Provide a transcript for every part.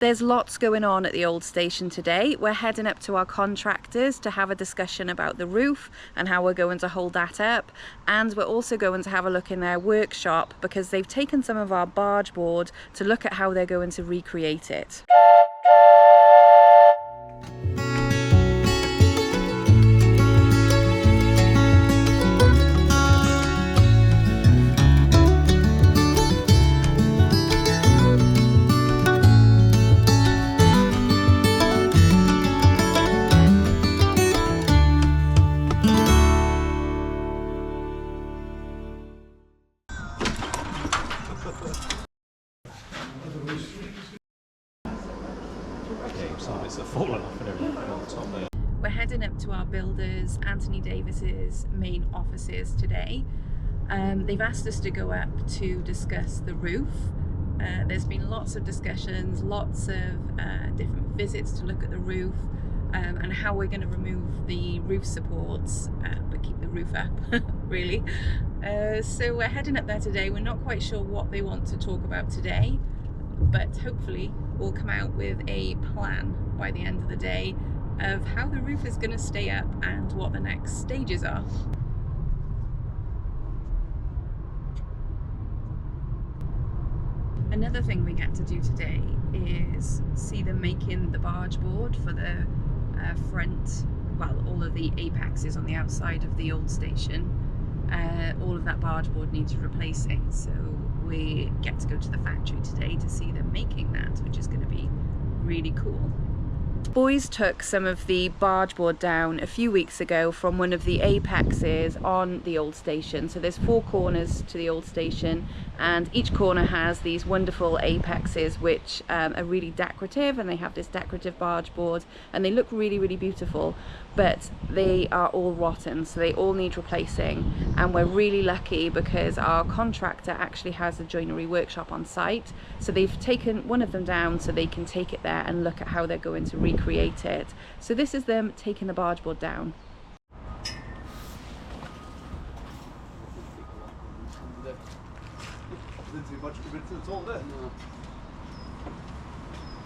There's lots going on at the old station today. We're heading up to our contractors to have a discussion about the roof and how we're going to hold that up, and we're also going to have a look in their workshop because they've taken some of our barge board to look at how they're going to recreate it. We're heading up to our builders, Anthony Davis's main offices today. They've asked us to go up to discuss the roof. There's been lots of discussions, lots of different visits to look at the roof and how we're going to remove the roof supports but keep the roof up really. So we're heading up there today. We're not quite sure what they want to talk about today, but hopefully we'll come out with a plan by the end of the day of how the roof is going to stay up and what the next stages are. Another thing we get to do today is see them making the barge board for the front, well, all of the apexes on the outside of the old station. All of that barge board needs replacing, so we get to go to the factory today to see them making that, which is going to be really cool. Boys took some of the barge board down a few weeks ago from one of the apexes on the old station. So there's 4 corners to the old station, and each corner has these wonderful apexes which are really decorative, and they have this decorative barge board and they look really, really beautiful, but they are all rotten, so they all need replacing. And we're really lucky because our contractor actually has a joinery workshop on site, so they've taken one of them down so they can take it there and look at how they're going to recreate it. So this is them taking the barge board down.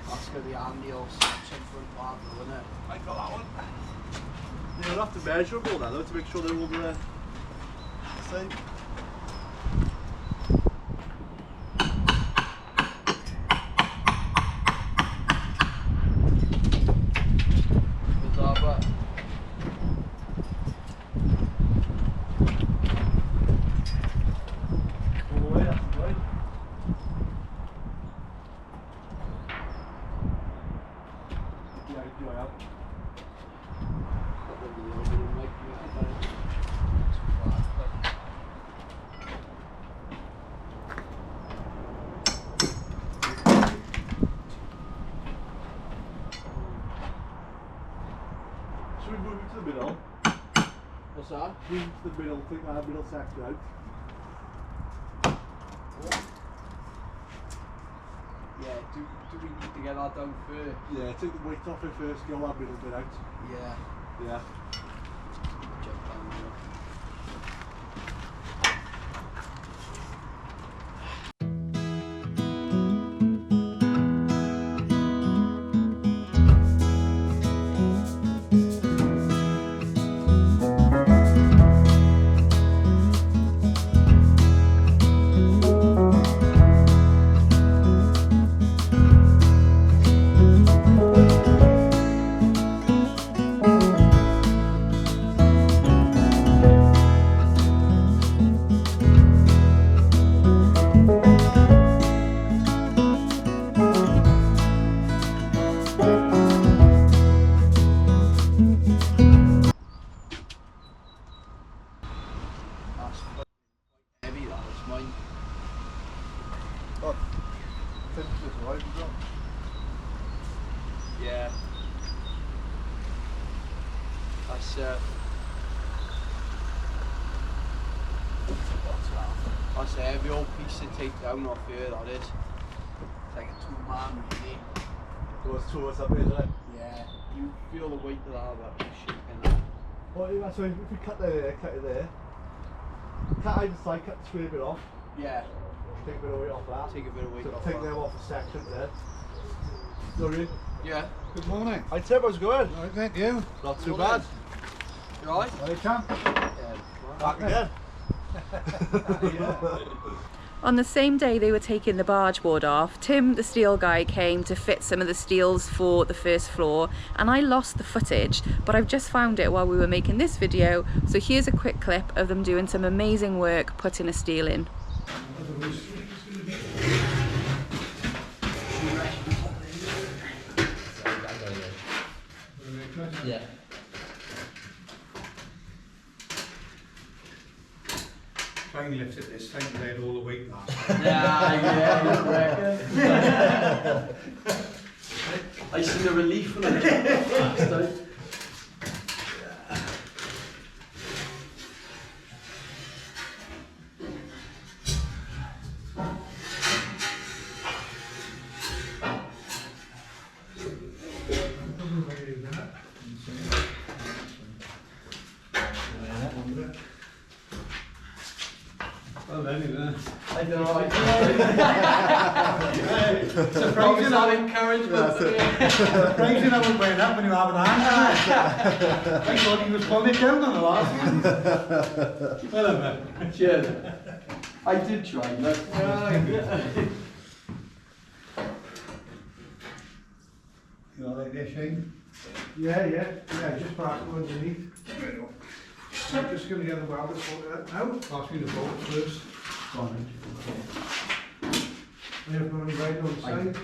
That's going to be handy or something for a plant, isn't it? I got that one. Yeah, we'll have to measure them all now though to make sure they're all the same. Should we move it to the middle? What's that? Move it to the middle, take that middle section out. Yeah, do we need to get that down first? Yeah, take the weight off it first, get all that middle bit out. Yeah. Yeah. Jump down there. Yeah. That's what's that? That's a heavy old piece to take down off here, that is. It's like a 2-man really. Goes towards up here, doesn't it? Yeah. You feel the weight of that, but it's shaking that. Well, that's why if we cut there, cut it there. Cut either side, cut the square bit off. Yeah. Take a bit of weight off that. Take a bit of weight so off take that. them off the sections there. Sorry. Yeah. Good morning. Hi Tim, how's it going? All right, thank you. Not too bad. You alright? Well, Tom. Back again. On the same day they were taking the barge board off, Tim, the steel guy, came to fit some of the steels for the first floor, and I lost the footage, but I've just found it while we were making this video, so here's a quick clip of them doing some amazing work putting a steel in. Yeah. Try and lift it this time, they had all the weight last Yeah, I seen the relief when I jumped off last time. Well, anyway. I don't know. Surprising that encouragement. Surprising I was wearing that when you have an hand. I thought he was pulling it down on the last one. Well, man. Cheers. I did try, but You all like this, Shane? Yeah, just park it underneath. I'm just going to get the welder sorted out now. Pass me the bolt first. We have one right on the side.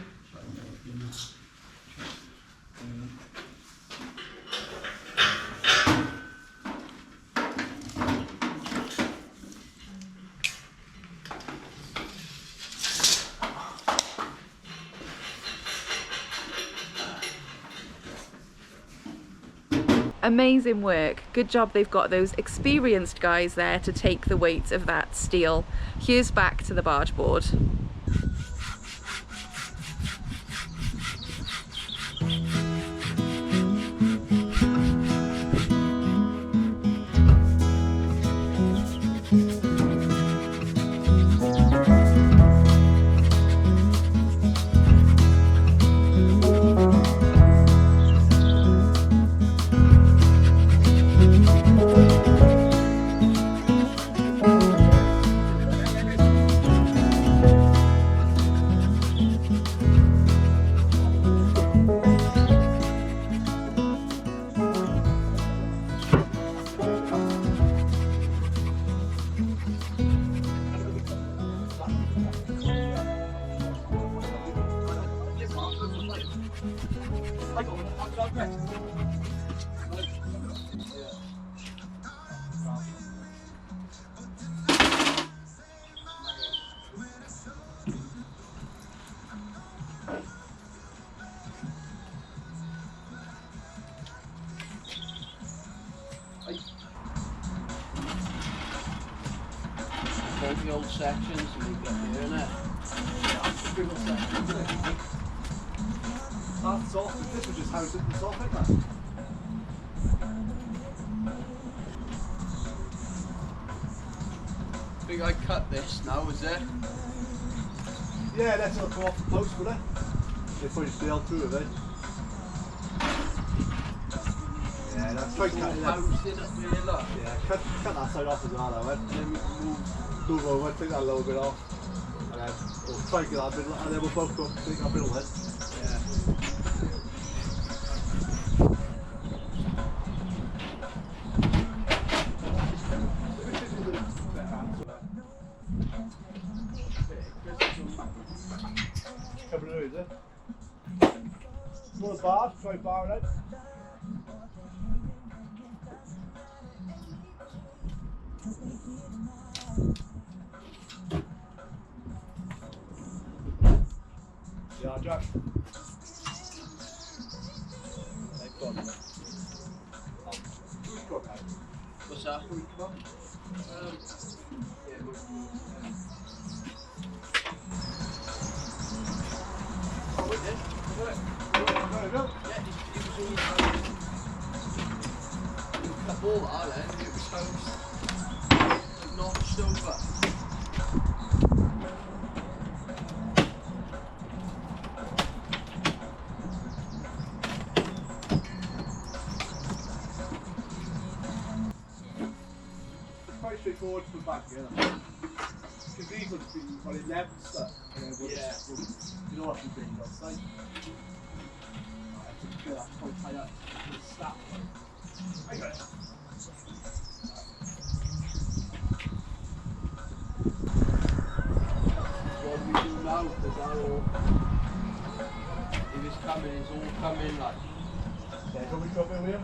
Amazing work. Good job they've got those experienced guys there to take the weight of that steel. Here's back to the barge board. all the old sections and we get here, innit? That's soft. This was just housed in the soft like that. I think I cut this now, is it? Yeah, that's not come off the post, would it? They put your steel through it, eh? Yeah, that's quite cut it. Housed in up here, look. Yeah, cut that side off as well, though, And then we move over, take that little bit off. And then we'll try and get that bit, and then we'll both go take that bit of lead. Coming in, is it? More bar, try bar it out. Yeah, Jack. They've gone. Who's got that? what's that? Who's got? Yeah, Oh, we did. There we go. yeah, it was always cut all that then, it was housed notched over. forward to the back, yeah. Because these ones been probably left stuff. Yeah. You don't have to bring it outside. I think that's quite high up. Stop. I got it. What we do now, because all, if it's coming, it's all coming like. Yeah, can we come in here?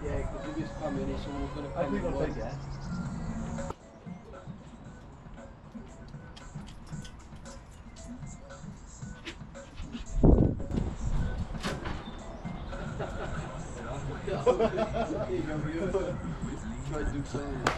Yeah, because if it's coming, it's all going to I come think in I'll one. take it. Try to do something now.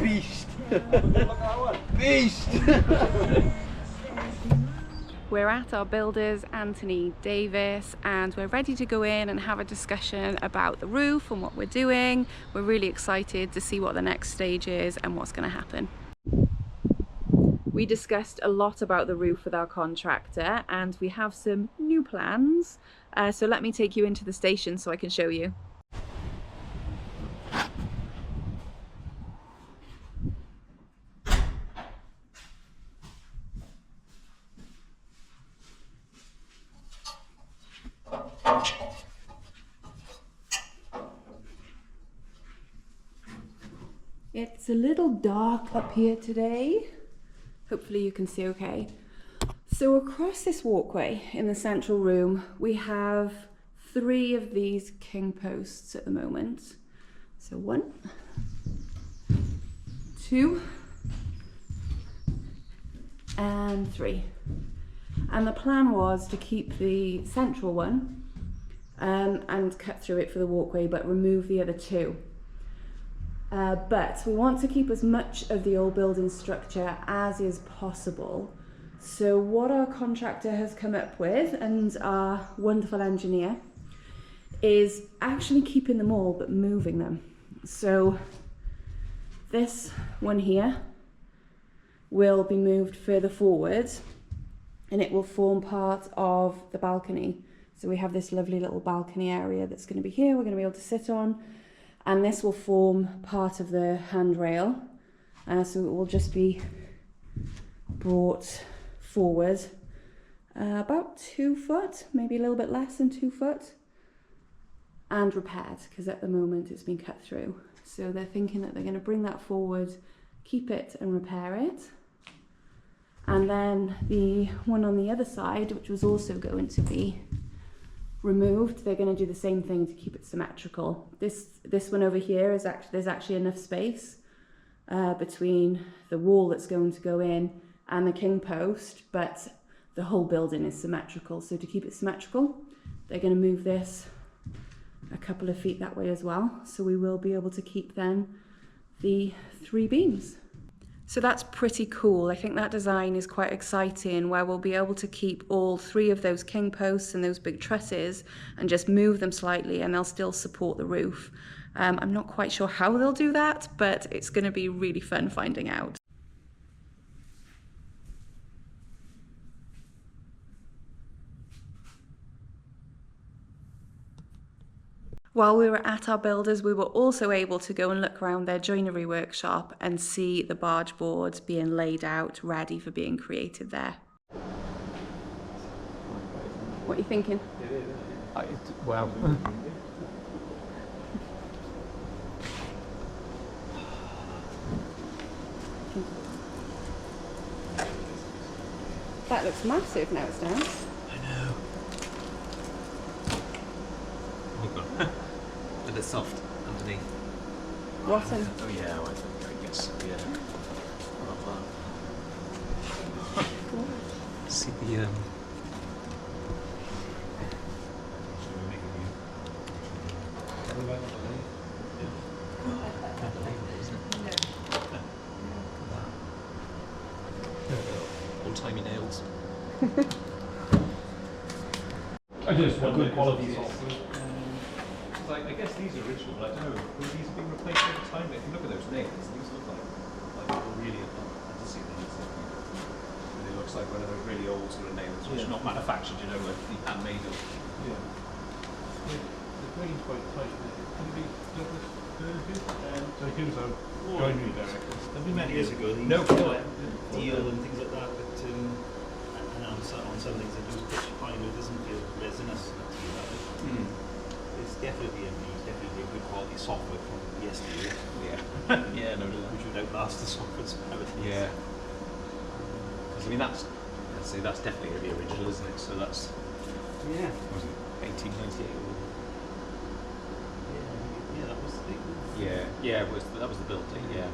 Beast! Beast! We're at our builders, Anthony Davis, and we're ready to go in and have a discussion about the roof and what we're doing. We're really excited to see what the next stage is and what's going to happen. We discussed a lot about the roof with our contractor and we have some new plans. So let me take you into the station so I can show you. It's a little dark up here today. Hopefully you can see okay. So across this walkway in the central room, we have 3 of these king posts at the moment. So 1, 2, and 3. And the plan was to keep the central one and cut through it for the walkway, but remove the other 2. But we want to keep as much of the old building structure as is possible. So what our contractor has come up with, and our wonderful engineer, is actually keeping them all but moving them. So this one here will be moved further forward and it will form part of the balcony. So we have this lovely little balcony area that's going to be here, we're going to be able to sit on, and this will form part of the handrail. So it will just be brought forward about 2 foot, maybe a little bit less than 2 foot, and repaired, because at the moment it's been cut through. So they're thinking that they're going to bring that forward, keep it and repair it. And then the one on the other side, which was also going to be removed, they're going to do the same thing to keep it symmetrical. This one over here is there's actually enough space between the wall that's going to go in and the king post, but the whole building is symmetrical. So to keep it symmetrical, they're going to move this a couple of feet that way as well. So we will be able to keep then the 3 beams. So that's pretty cool. I think that design is quite exciting, where we'll be able to keep all 3 of those king posts and those big trusses and just move them slightly and they'll still support the roof. I'm not quite sure how they'll do that, but it's going to be really fun finding out. While we were at our builders, we were also able to go and look around their joinery workshop and see the barge boards being laid out, ready for being created there. What are you thinking? Wow. That looks massive now it's down. I know. Oh god. A bit soft underneath. Rotten. Oh yeah, I guess so, yeah. See the old-timey nails. I just want good quality. I guess these are original, but I don't know. Will these be replaced over time? If you look at those nails, these look like really antique nails. It looks like one of those really old sort of nails, which are not manufactured, you know, like the handmade. Yeah. The grain's quite tight. Can it be Douglas Burgess? So he was a joinery director. Many years ago, they No, used to no. deal and things like that, but and on some things they do pitch pine, but it doesn't feel resinous. It's definitely a good quality softwood from yesterday. Yeah. Yeah, no, Which would outlast the softwoods nowadays. yeah. Because I mean, that's definitely the original, isn't it? So that's, Yeah. was it 1898? Yeah, that was the big one. Yeah, that was the building. Yeah.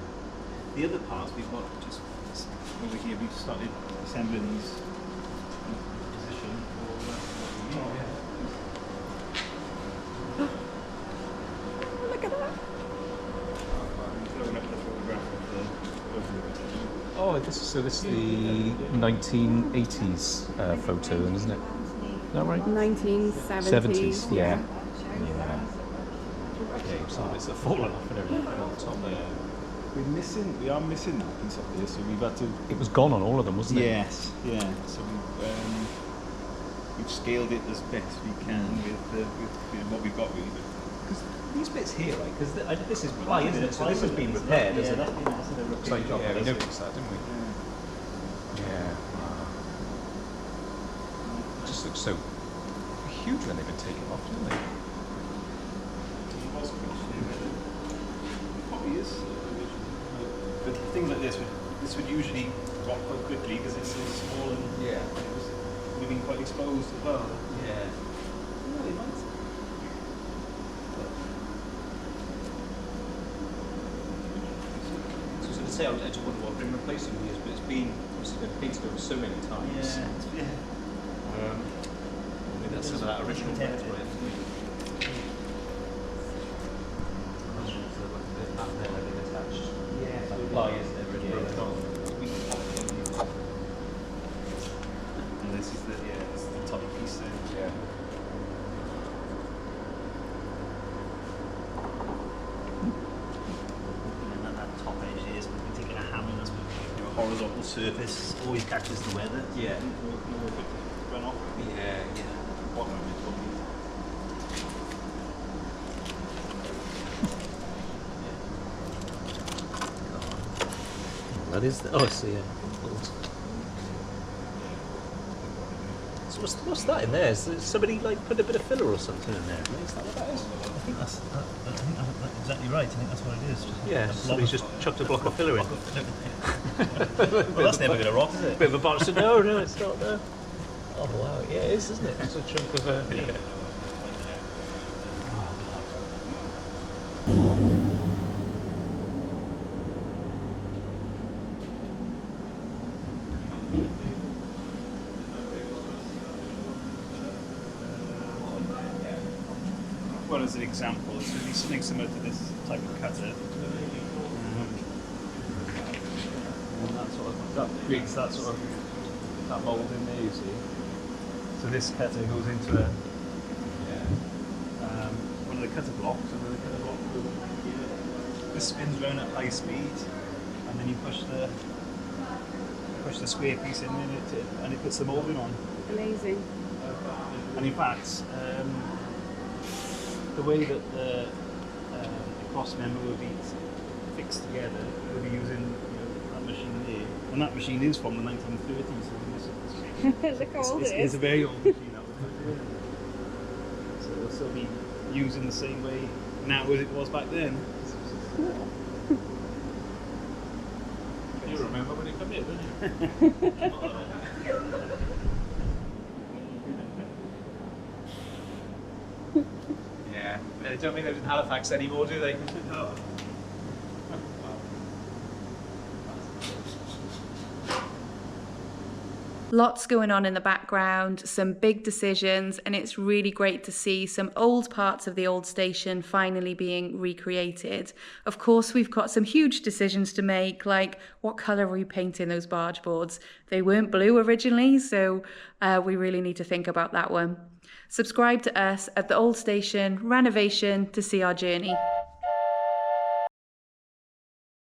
The other parts we've got just over here. We've started assembling these in position for Look at that. throwing up the photograph of the overlook. Oh, this is the 1980s photo, then, isn't it? Is that right? 1970s. Yeah. Yeah. Okay, some bits have fallen off and everything on the top there. We are missing that piece up there, so we've had to. It was gone on all of them, wasn't it? Yes, yeah. So we've scaled it as best we can with what we've got really. Because these bits here, right? Because this is ply, isn't it? So this has been repaired, isn't it? That's been Yeah, we noticed that, didn't we? Yeah. It just looks so huge when they've been taken off, don't they? Probably is. things like this would usually rot quite quickly because it's so small and Yeah. it was moving quite exposed as well. Yeah. No, it might. So I was going to say, I just wonder what been replacing these, but it's been painted over so many times. Yeah. Maybe that's some of that original paint, right? And this is the top piece there. Yeah. And then that top edge here is we've been taking a hammer that's been a horizontal surface, always catches the weather. Yeah. Run off. Yeah. Bottom of it, probably. That is. Oh, I see. Yeah. So what's that in there? Is somebody like put a bit of filler or something in there? Is that what that is? I think that's exactly right. I think that's what it is. Yeah. Somebody's just chucked a block of filler in. Well, that's never going to rot, is it? Bit of a box. No, it's not there. Oh wow, yeah, it is, isn't it? It's a chunk of yeah. Well, as an example, it's really something similar to this type of cutter. And that creates that sort of that mould in there, you see. So this cutter goes into one of the cutter blocks, and then the cutter block goes here. This spins round at high speed, and then you push the square piece in, and it puts the moulding on. Amazing. And in fact, the way that the cross member will be fixed together, we'll be using that machine there. And that machine is from the 1930s. So Look how old it it's is. a very old machine. That was so it'll still be used in the same way now as it was back then. You remember when you come here, don't you? Yeah, they don't make those in Halifax anymore, do they? No. Lots going on in the background, some big decisions, and it's really great to see some old parts of the old station finally being recreated. Of course, we've got some huge decisions to make, like what colour are we painting those barge boards? They weren't blue originally, so we really need to think about that one. Subscribe to us at the Old Station Renovation to see our journey.